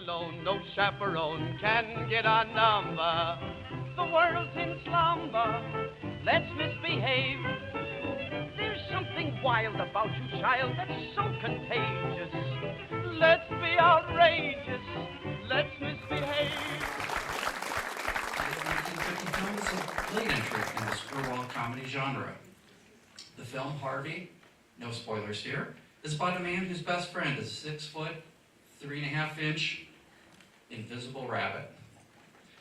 alone, no chaperone can get our number. The world's in slumber, let's misbehave. There's something wild about you, child, that's so contagious. Let's be outrageous, let's misbehave. The 1950 film is a late entry in the screwball comedy genre. The film Harvey, no spoilers here, is about a man whose best friend is a 6 foot, 3.5 inch invisible rabbit.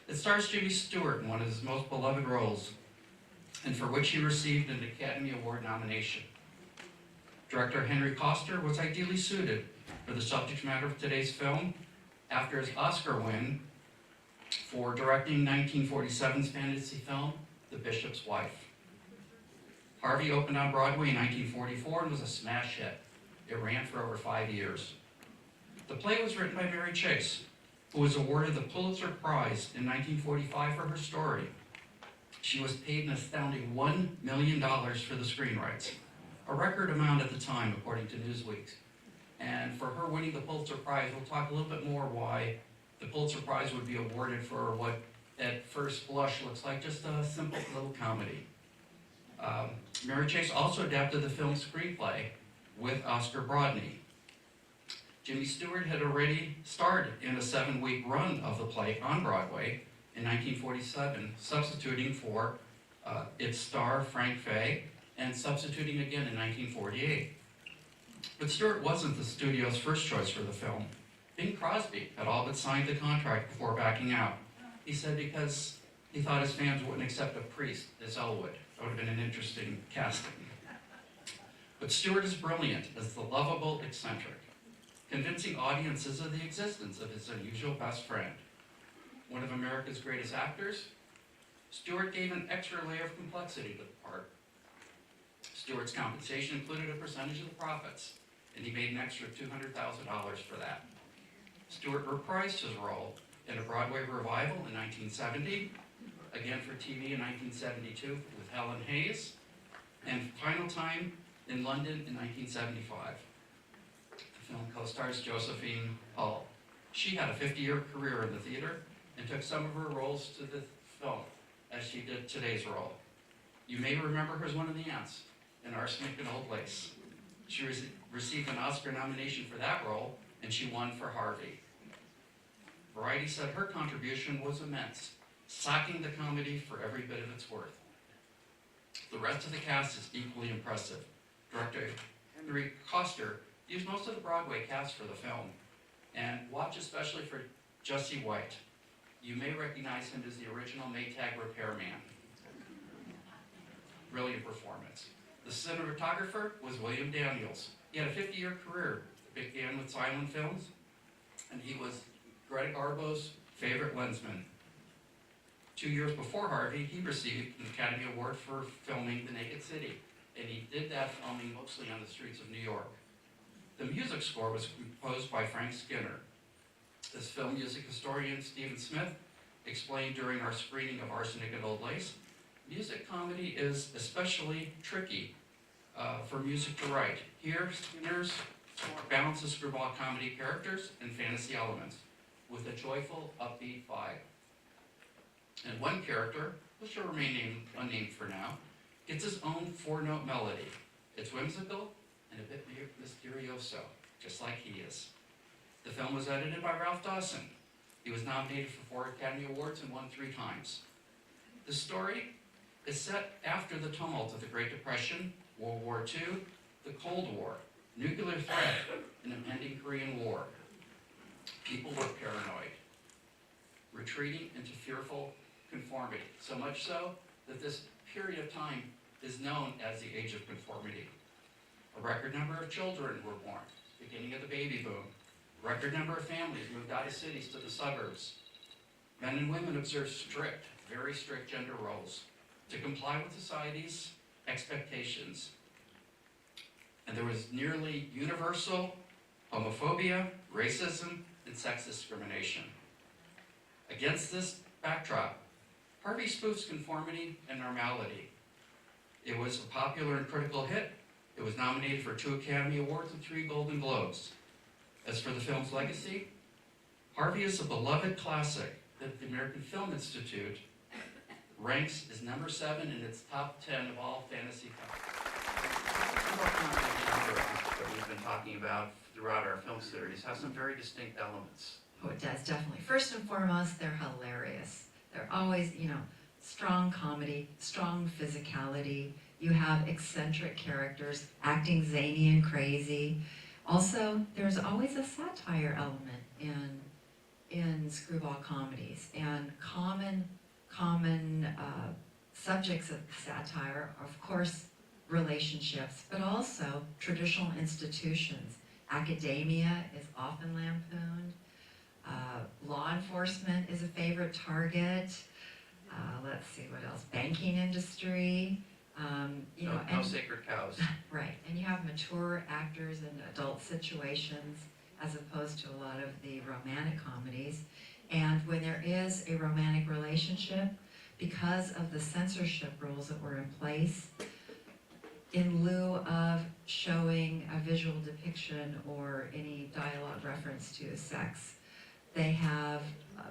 It stars James Stewart in one of his most beloved roles, and for which he received an Academy Award nomination. Director Henry Koster was ideally suited for the subject matter of today's film after his Oscar win for directing 1947's fantasy film, The Bishop's Wife. Harvey opened on Broadway in 1944 and was a smash hit. It ran for over 5 years. The play was written by Mary Chase, who was awarded the Pulitzer Prize in 1945 for her story. She was paid an astounding $1 million for the screen rights, a record amount at the time, according to Newsweek. And for her winning the Pulitzer Prize, we'll talk a little bit more why the Pulitzer Prize would be awarded for what at first blush looks like just a simple little comedy. Mary Chase also adapted the film's screenplay with Oscar Brodney. Jimmy Stewart had already starred in a 7-week run of the play on Broadway in 1947, substituting for its star Frank Fay and substituting again in 1948. But Stewart wasn't the studio's first choice for the film. Bing Crosby had all but signed the contract before backing out. He said because he thought his fans wouldn't accept a priest as Elwood. That would have been an interesting casting. But Stewart is brilliant as the lovable eccentric, convincing audiences of the existence of his unusual best friend. One of America's greatest actors, Stewart gave an extra layer of complexity to the part. Stewart's compensation included a percentage of the profits, and he made an extra $200,000 for that. Stewart reprised his role in a Broadway revival in 1970, again for TV in 1972 with Helen Hayes, and final time in London in 1975. The film co-stars Josephine Hull. She had a 50-year career in the theater and took some of her roles to the film as she did today's role. You may remember her as one of the aunts in Arsenic and Old Lace. She received an Oscar nomination for that role, and she won for Harvey. Variety said her contribution was immense, socking the comedy for every bit of its worth. The rest of the cast is equally impressive. Director Henry Koster used most of the Broadway cast for the film, and watch especially for Jessie White. You may recognize him as the original Maytag repairman. Brilliant performance. The cinematographer was William Daniels. He had a 50-year career, began with silent films, and he was Greta Garbo's favorite lensman. 2 years before Harvey, he received an Academy Award for filming The Naked City, and he did that filming mostly on the streets of New York. The music score was composed by Frank Skinner. As film music historian Stephen Smith explained during our screening of Arsenic and Old Lace, music comedy is especially tricky for music to write. Here, Skinner's score balances screwball comedy characters and fantasy elements with a joyful, upbeat vibe. And one character, which will remain unnamed for now, gets his own 4-note melody. It's whimsical and a bit mysterioso, just like he is. The film was edited by Ralph Dawson. He was nominated for 4 Academy Awards and won 3 times. The story is set after the tumult of the Great Depression, World War II, the Cold War, nuclear threat, and impending Korean War. People were paranoid, retreating into fearful conformity, so much so that this period of time is known as the Age of Conformity. A record number of children were born, beginning of the baby boom. A record number of families moved out of cities to the suburbs. Men and women observed strict, very strict gender roles to comply with society's expectations. And there was nearly universal homophobia, racism, and sex discrimination. Against this backdrop, Harvey spoofs conformity and normality. It was a popular and critical hit. It was nominated for 2 Academy Awards and 3 Golden Globes. As for the film's legacy, Harvey is a beloved classic that the American Film Institute ranks as number 7 in its top 10 of all fantasy comedy genre that we've been talking about throughout our film series has some very distinct elements. Oh, it does, definitely. First and foremost, they're hilarious. They're always, strong comedy, strong physicality. You have eccentric characters acting zany and crazy. Also, there's always a satire element in screwball comedies, and common subjects of satire are, of course, relationships, but also traditional institutions. Academia is often lampooned. Law enforcement is a favorite target. Let's see what else. Banking industry. No sacred cows. Right, and you have mature actors in adult situations as opposed to a lot of the romantic comedies. And when there is a romantic relationship, because of the censorship rules that were in place, in lieu of showing a visual depiction or any dialogue reference to sex, they have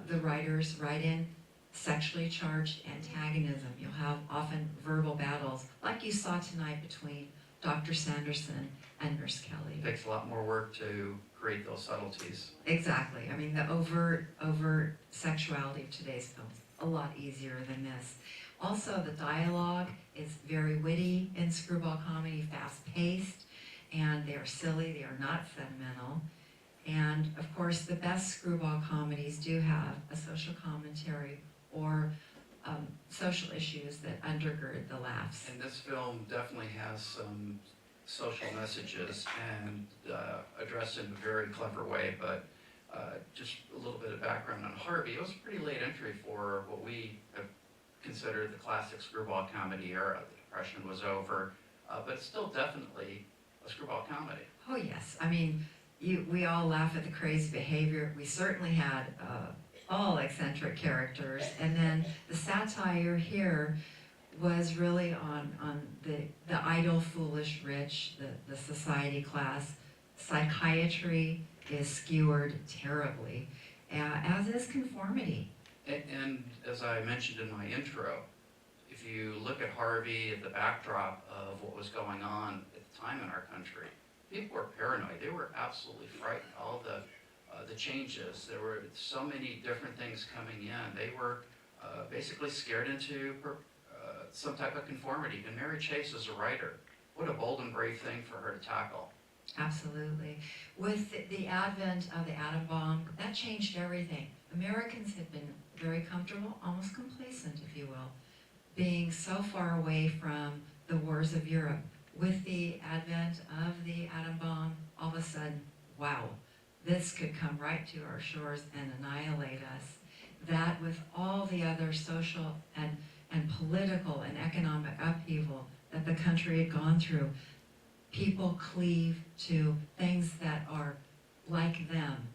the writers write in sexually charged antagonism. You'll have often verbal battles, like you saw tonight between Dr. Sanderson and Nurse Kelly. It takes a lot more work to create those subtleties. Exactly. I mean, the overt sexuality of today's films, a lot easier than this. Also, the dialogue is very witty in screwball comedy, fast-paced, and they are silly, they are not sentimental. And, of course, the best screwball comedies do have a social commentary or social issues that undergird the laughs. And this film definitely has some social messages and addressed in a very clever way, but just a little bit of background on Harvey. It was a pretty late entry for what we have considered the classic screwball comedy era. The Depression was over, but it's still definitely a screwball comedy. Oh yes, I mean, we all laugh at the crazy behavior. We certainly had all eccentric characters, and then the satire here was really on the idle, foolish, rich, the society class. Psychiatry is skewered terribly, as is conformity. And as I mentioned in my intro, if you look at Harvey at the backdrop of what was going on at the time in our country, people were paranoid. They were absolutely frightened. All the changes, there were so many different things coming in. They were basically scared into some type of conformity. And Mary Chase as a writer, what a bold and brave thing for her to tackle. Absolutely. With the advent of the atom bomb, that changed everything. Americans had been very comfortable, almost complacent, if you will, being so far away from the wars of Europe. With the advent of the atom bomb, all of a sudden, wow, this could come right to our shores and annihilate us. That with all the other social and political and economic upheaval that the country had gone through, people cleave to things that are like them.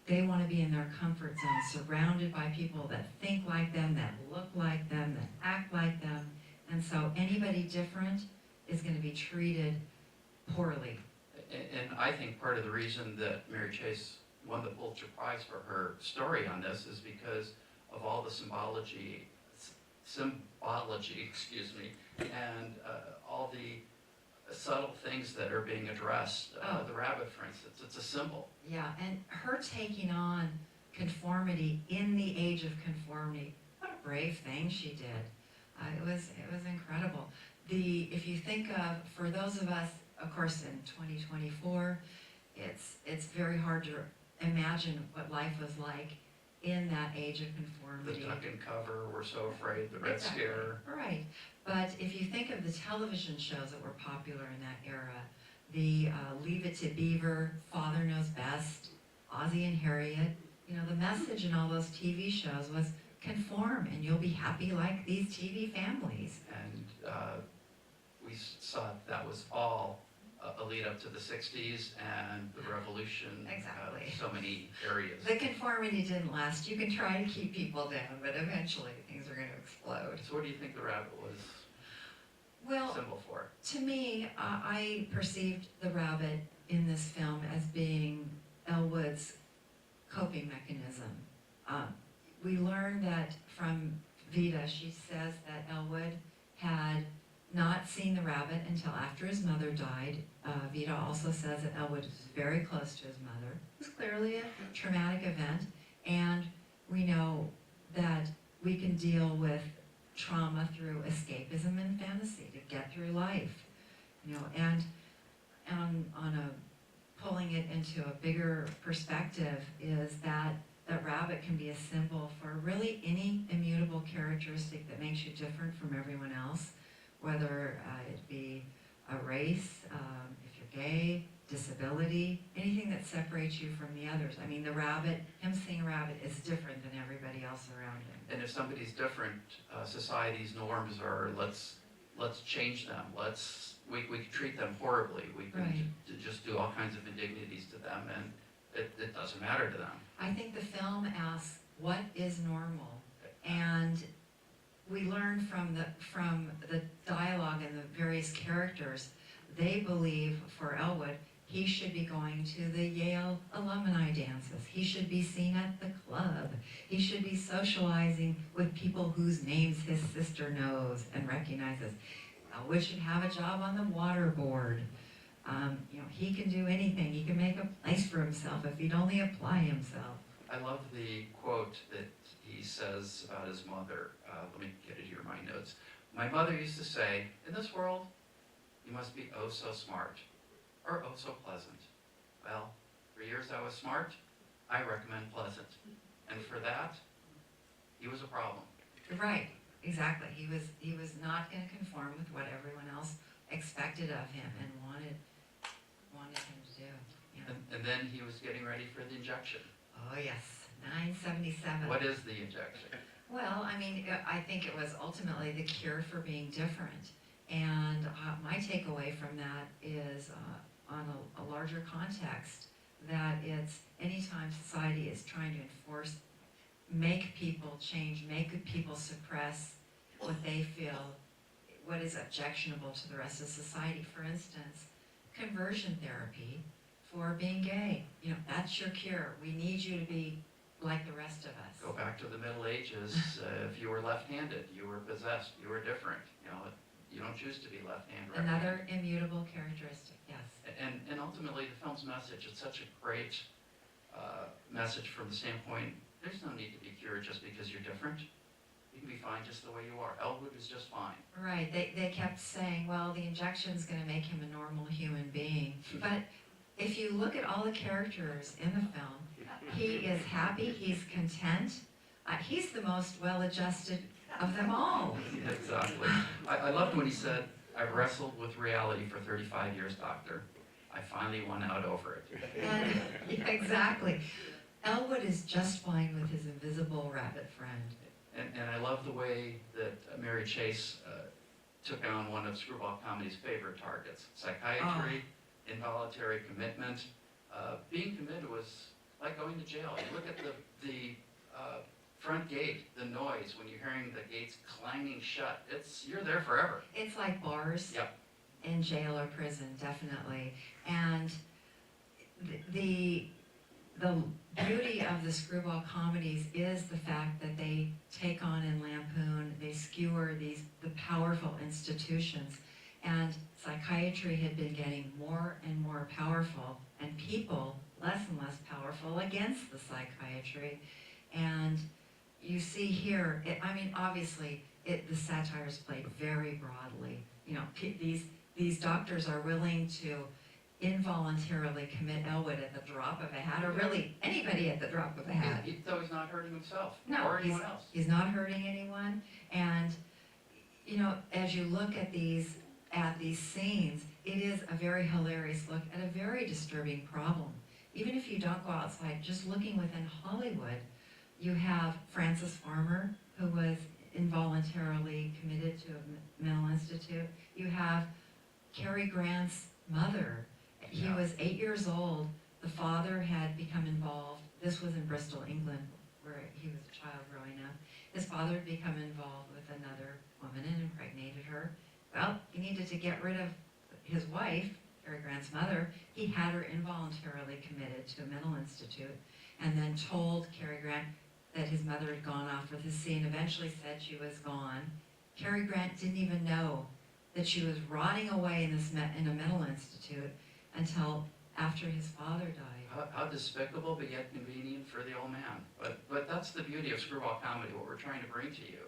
They want to be in their comfort zone, surrounded by people that think like them, that look like them, that act like them. And so anybody different is going to be treated poorly. And I think part of the reason that Mary Chase won the Pulitzer Prize for her story on this is because of all the symbology, and all the subtle things that are being addressed. The rabbit, for instance, it's a symbol. Yeah, and her taking on conformity in the age of conformity, what a brave thing she did. It was incredible. If you think of, for those of us, of course, in 2024, it's very hard to imagine what life was like in that age of conformity. The duck and cover, we're so afraid, the Red Exactly. Scare. Right, but if you think of the television shows that were popular in that era, the Leave It to Beaver, Father Knows Best, Ozzie and Harriet, the message in all those TV shows was conform and you'll be happy like these TV families. And we saw that was all a lead up to the 60s and the revolution. Exactly. So many areas. The conformity didn't last. You can try to keep people down, but eventually things are going to explode. So what do you think the rabbit was Well, symbol for? to me, I perceived the rabbit in this film as being Elwood's coping mechanism. We learned that from Vida. She says that Elwood had not seen the rabbit until after his mother died. Vida also says that Elwood was very close to his mother. It was clearly a traumatic event, and we know that we can deal with trauma through escapism and fantasy to get through life, you know, and on a pulling it into a bigger perspective is that rabbit can be a symbol for really any immutable characteristic that makes you different from everyone else, whether it be a race, if you're gay, disability, anything that separates you from the others. I mean, the rabbit, him seeing a rabbit is different than everybody else around him. And if somebody's different, society's norms are let's change them. We can treat them horribly. We can just do all kinds of indignities to them, and it doesn't matter to them. I think the film asks, what is normal? And we learn from the dialogue and the various characters, they believe for Elwood, he should be going to the Yale alumni dances. He should be seen at the club. He should be socializing with people whose names his sister knows and recognizes. Elwood should have a job on the water board. You know, he can do anything. He can make a place for himself if he'd only apply himself. I love the quote that he says about his mother. Let me get it here in my notes. My mother used to say, in this world, you must be oh so smart, or oh so pleasant. Well, for years I was smart. I recommend pleasant. And for that, he was a problem. Right, exactly. He was not going to conform with what everyone else expected of him and wanted him to do. Yeah. And then he was getting ready for the injection. Oh yes, 977. What is the injection? Well, I mean, I think it was ultimately the cure for being different. And my takeaway from that is on a larger context, that it's anytime society is trying to enforce, make people change, make people suppress what they feel, what is objectionable to the rest of society. For instance, conversion therapy for being gay. You know, that's your cure. We need you to be like the rest of us. Go back to the Middle Ages. If you were left-handed, you were possessed, you were different. You know, you don't choose to be left-handed. Another immutable characteristic, yes. And ultimately, the film's message, it's such a great message from the standpoint, there's no need to be cured just because you're different. You can be fine just the way you are. Elwood is just fine. Right, they kept saying, well, the injection's gonna make him a normal human being. But if you look at all the characters in the film, he is happy, he's content, he's the most well-adjusted of them all. Exactly. I loved when he said, I've wrestled with reality for 35 years, doctor. I finally won out over it. And, yeah, exactly. Elwood is just fine with his invisible rabbit friend. And I love the way that Mary Chase took on one of Screwball Comedy's favorite targets, psychiatry, involuntary commitment. Being committed was like going to jail. You look at the front gate, the noise, when you're hearing the gates clanging shut, you're there forever. It's like bars. Yep. In jail or prison, definitely. And the beauty of the screwball comedies is the fact that they take on and lampoon, they skewer the powerful institutions. And psychiatry had been getting more and more powerful, and people less and less powerful against the psychiatry. And you see here, obviously, the satire is played very broadly. You know, these doctors are willing to involuntarily commit Elwood at the drop of a hat, or really anybody at the drop of a hat. Though he's not hurting himself No, or anyone else. He's not hurting anyone. And you know, as you look at these scenes, it is a very hilarious look at a very disturbing problem. Even if you don't go outside, just looking within Hollywood, you have Francis Farmer, who was involuntarily committed to a mental institute. You have Cary Grant's mother. He was 8 years old. The father had become involved. This was in Bristol, England, where he was a child growing up. His father had become involved with another woman and impregnated her. Well, he needed to get rid of his wife, Cary Grant's mother. He had her involuntarily committed to a mental institute. and then told Cary Grant that his mother had gone off with the scene, eventually said she was gone. Cary Grant didn't even know that she was rotting away in a mental institute until after his father died. How despicable, but yet convenient for the old man. But that's the beauty of screwball comedy. What we're trying to bring to you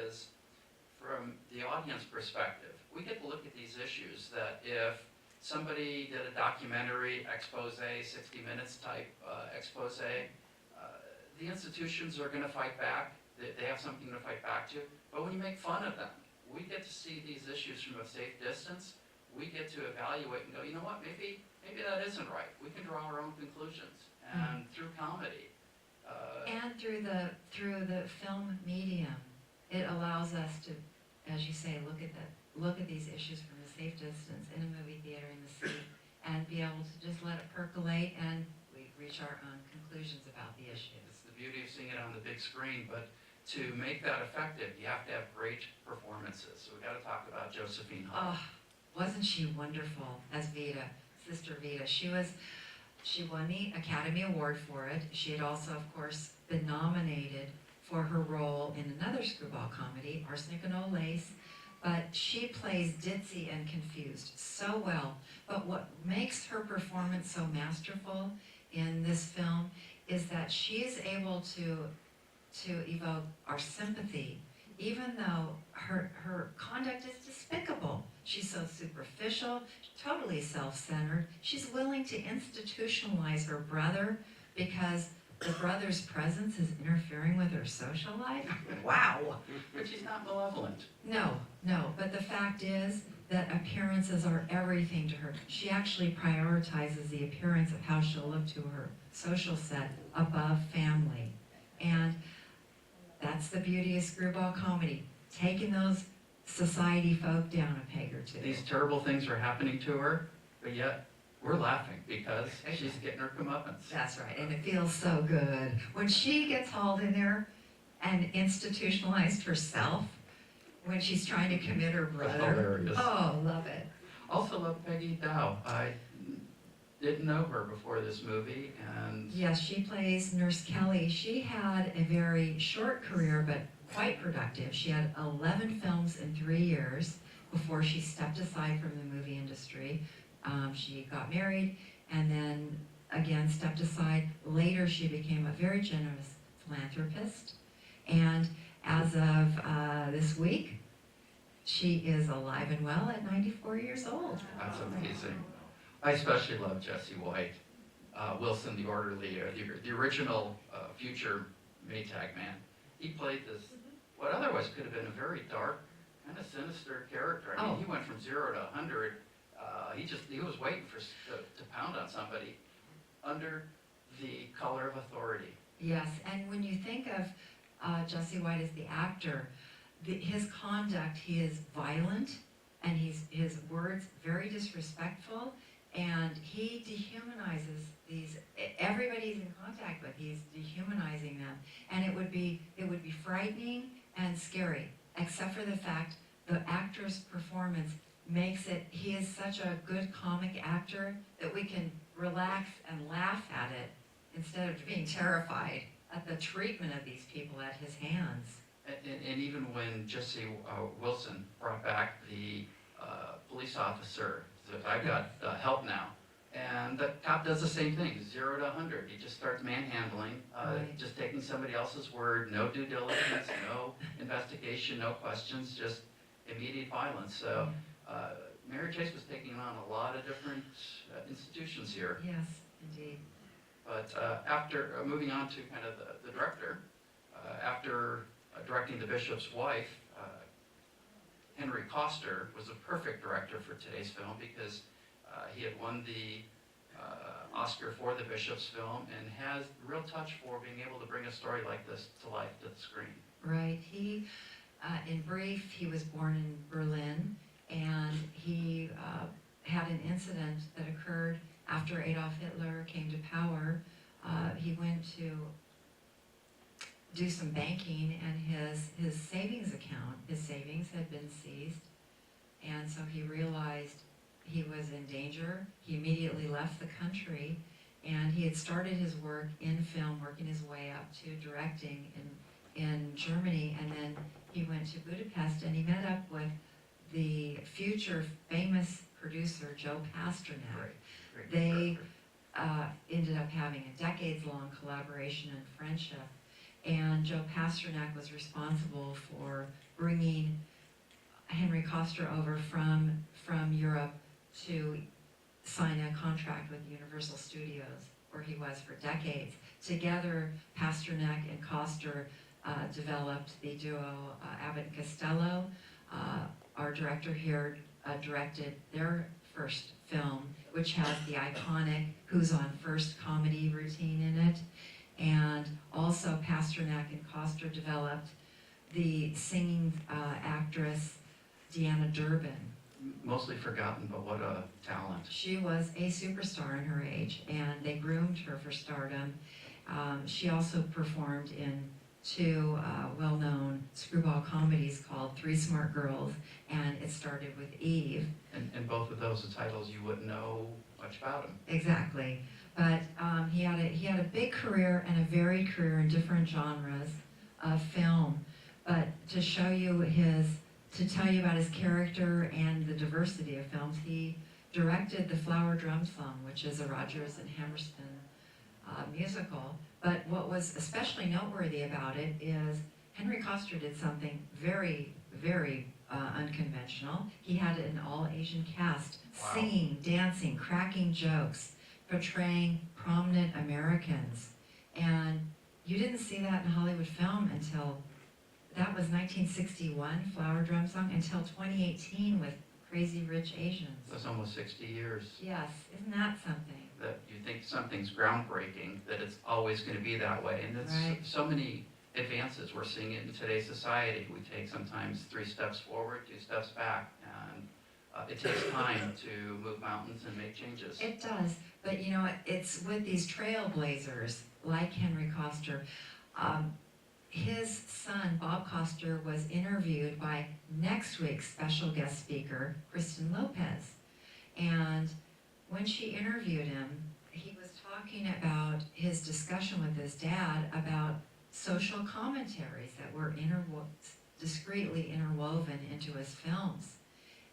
is, from the audience perspective, we get to look at these issues that if somebody did a documentary expose, 60 minutes type expose, the institutions are going to fight back. They have something to fight back to. But when you make fun of them, we get to see these issues from a safe distance. We get to evaluate and go, you know what, maybe that isn't right. We can draw our own conclusions. And through comedy. And through the film medium, it allows us to, as you say, look at these issues from a safe distance in a movie theater in the city, and be able to just let it percolate, and we reach our own conclusions about the issue. It's the beauty of seeing it on the big screen, but to make that effective, you have to have great performances. So we got to talk about Josephine Hall. Oh, wasn't she wonderful as Vita, Sister Vita? She won the Academy Award for it. She had also, of course, been nominated for her role in another screwball comedy, Arsenic and Old Lace, but she plays ditzy and confused so well. But what makes her performance so masterful in this film is that she is able to evoke our sympathy, even though her conduct is despicable. She's so superficial, totally self-centered. She's willing to institutionalize her brother because the brother's presence is interfering with her social life. Wow. But she's not malevolent. No, but the fact is that appearances are everything to her. She actually prioritizes the appearance of how she'll look to her social set above family. And that's the beauty of screwball comedy, taking those society folk down a peg or two. These terrible things are happening to her, but yet we're laughing because she's getting her comeuppance. That's right, and it feels so good. When she gets hauled in there and institutionalized herself, when she's trying to commit her brother. Hilarious. Oh, love it. Also love Peggy Dow. I didn't know her before this movie, and Yes, she plays Nurse Kelly. She had a very short career, but quite productive. She had 11 films in 3 years before she stepped aside from the movie industry. She got married and then again stepped aside. Later she became a very generous philanthropist, and as of this week she is alive and well at 94 years old. that's amazing. I especially love Jessie White. Wilson, the orderly, the original future Maytag man. He played this, what otherwise could have been a very dark, kind of sinister character. I mean, he went from 0 to 100. He was waiting to pound on somebody under the color of authority. Yes, and when you think of Jessie White as the actor, his conduct, he is violent, and his words very disrespectful, and he dehumanizes everybody he's in contact with. He's dehumanizing them, and it would be frightening and scary, except for the fact the actor's performance makes it. He is such a good comic actor that we can relax and laugh at it instead of being terrified at the treatment of these people at his hands. And even when Jesse Wilson brought back the police officer, said, I've got help now. And the cop does the same thing, 0 to 100. He just starts manhandling, Right. just taking somebody else's word, no due diligence, no investigation, no questions, just immediate violence. So Mary Chase was taking on a lot of different institutions here. Yes, indeed. But after moving on to kind of the director, after directing The Bishop's Wife, Henry Koster was a perfect director for today's film because he had won the Oscar for The Bishop's film and has a real touch for being able to bring a story like this to life to the screen. Right. He, in brief, he was born in Berlin, and he had an incident that occurred after Adolf Hitler came to power. He went to do some banking, and his savings account, his savings had been seized, and so he realized he was in danger. He immediately left the country, And he had started his work in film, working his way up to directing in Germany, and then he went to Budapest and he met up with the future famous producer Joe Pasternak. Great They director. ended up having a decades-long collaboration and friendship, and Joe Pasternak was responsible for bringing Henry Koster over from Europe to sign a contract with Universal Studios, where he was for decades. Together, Pasternak and Koster developed the duo Abbott and Costello. Our director here directed their first film, which has the iconic Who's on First comedy routine in it. And also Pasternak and Koster developed the singing actress Deanna Durbin. Mostly forgotten, but what a talent. She was a superstar in her age, and they groomed her for stardom. She also performed in two well-known screwball comedies called Three Smart Girls, and It Started with Eve. And both of those are titles you wouldn't know much about him. Exactly. But he had a big career and a varied career in different genres of film. But to show you to tell you about his character and the diversity of films, he directed The Flower Drum Song, which is a Rodgers and Hammerstein musical. But what was especially noteworthy about it is Henry Koster did something very, very unconventional. He had an all-Asian cast, Wow. singing, dancing, cracking jokes, portraying prominent Americans. And you didn't see that in Hollywood film until, that was 1961, Flower Drum Song, until 2018 with Crazy Rich Asians. That's almost 60 years. Yes, isn't that something? That you think something's groundbreaking, that it's always going to be that way. And it's Right. so many advances. We're seeing it in today's society. We take sometimes 3 steps forward, 2 steps back, and it takes time to move mountains and make changes. It does, but you know, it's with these trailblazers like Henry Koster. His son, Bob Koster, was interviewed by next week's special guest speaker, Kristen Lopez. And when she interviewed him, he was talking about his discussion with his dad about social commentaries that were discreetly interwoven into his films.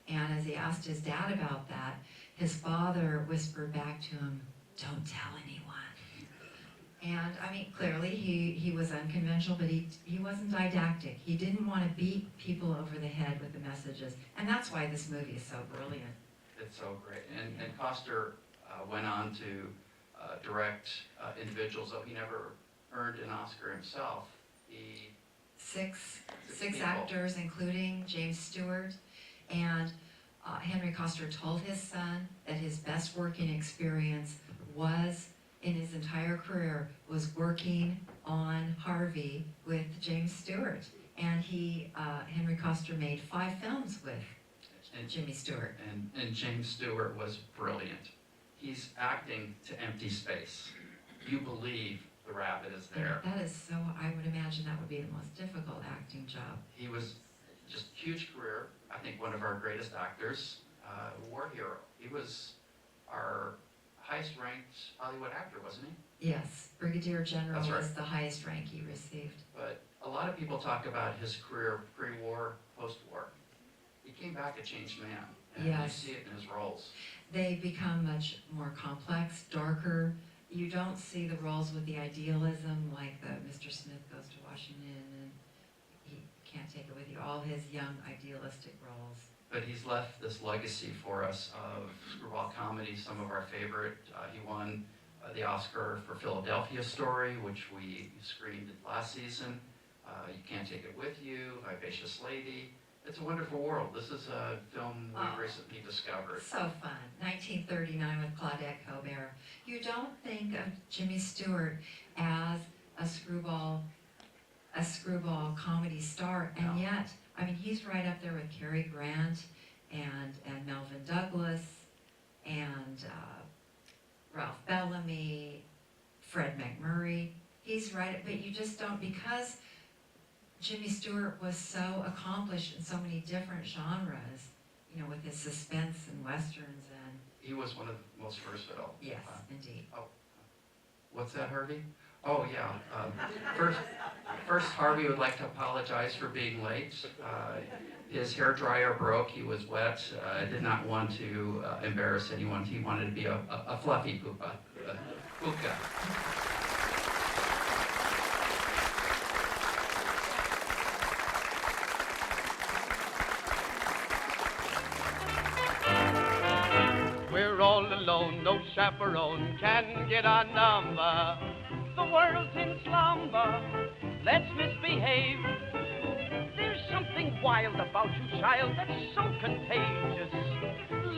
And as he asked his dad about that, his father whispered back to him, "Don't tell anyone." And I mean, clearly he was unconventional, but he wasn't didactic. He didn't want to beat people over the head with the messages. And that's why this movie is so brilliant. It's so great. And Koster went on to direct individuals, though he never earned an Oscar himself. He Six people. actors, including James Stewart. And Henry Koster told his son that his best working experience was, in his entire career, was working on Harvey with James Stewart. And Henry Koster made 5 films with Jimmy Stewart. And James Stewart was brilliant. He's acting to empty space. You believe the rabbit is there. That is so, I would imagine that would be the most difficult acting job. He was just huge career. I think one of our greatest actors, war hero. He was our highest ranked Hollywood actor, wasn't he? Yes, Brigadier General That's right. was the highest rank he received. But a lot of people talk about his career pre-war, post-war. He came back a changed man, and Yes. you see it in his roles. They become much more complex, darker. You don't see the roles with the idealism like the Mr. Smith Goes to Washington and he can't take it with you. All his young idealistic roles. But he's left this legacy for us of screwball comedy, some of our favorite. He won the Oscar for Philadelphia Story, which we screened last season. You Can't Take It With You, Vivacious Lady. It's a Wonderful World. This is a film we recently discovered. So fun. 1939 with Claudette Colbert. You don't think of Jimmy Stewart as a screwball comedy star, and No. yet, I mean, he's right up there with Cary Grant and Melvin Douglas and Ralph Bellamy, Fred McMurray. He's right, but you just don't, because Jimmy Stewart was so accomplished in so many different genres, you know, with his suspense and westerns and, He was one of the most versatile. yes, indeed. What's that, Harvey? Oh, yeah. First, Harvey would like to apologize for being late. His hair dryer broke. He was wet. Did not want to embarrass anyone. He wanted to be a fluffy puka. We're all alone, no chaperone can get our number. The world's in slumber, let's misbehave. There's something wild about you, child, that's so contagious.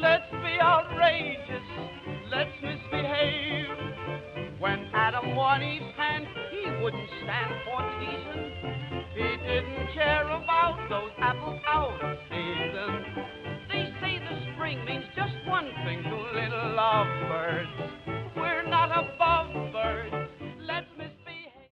Let's be outrageous, let's misbehave. When Adam won Eve's hand, he wouldn't stand for teasing. He didn't care about those apples out of season. They say the spring means just one thing to little lovebirds.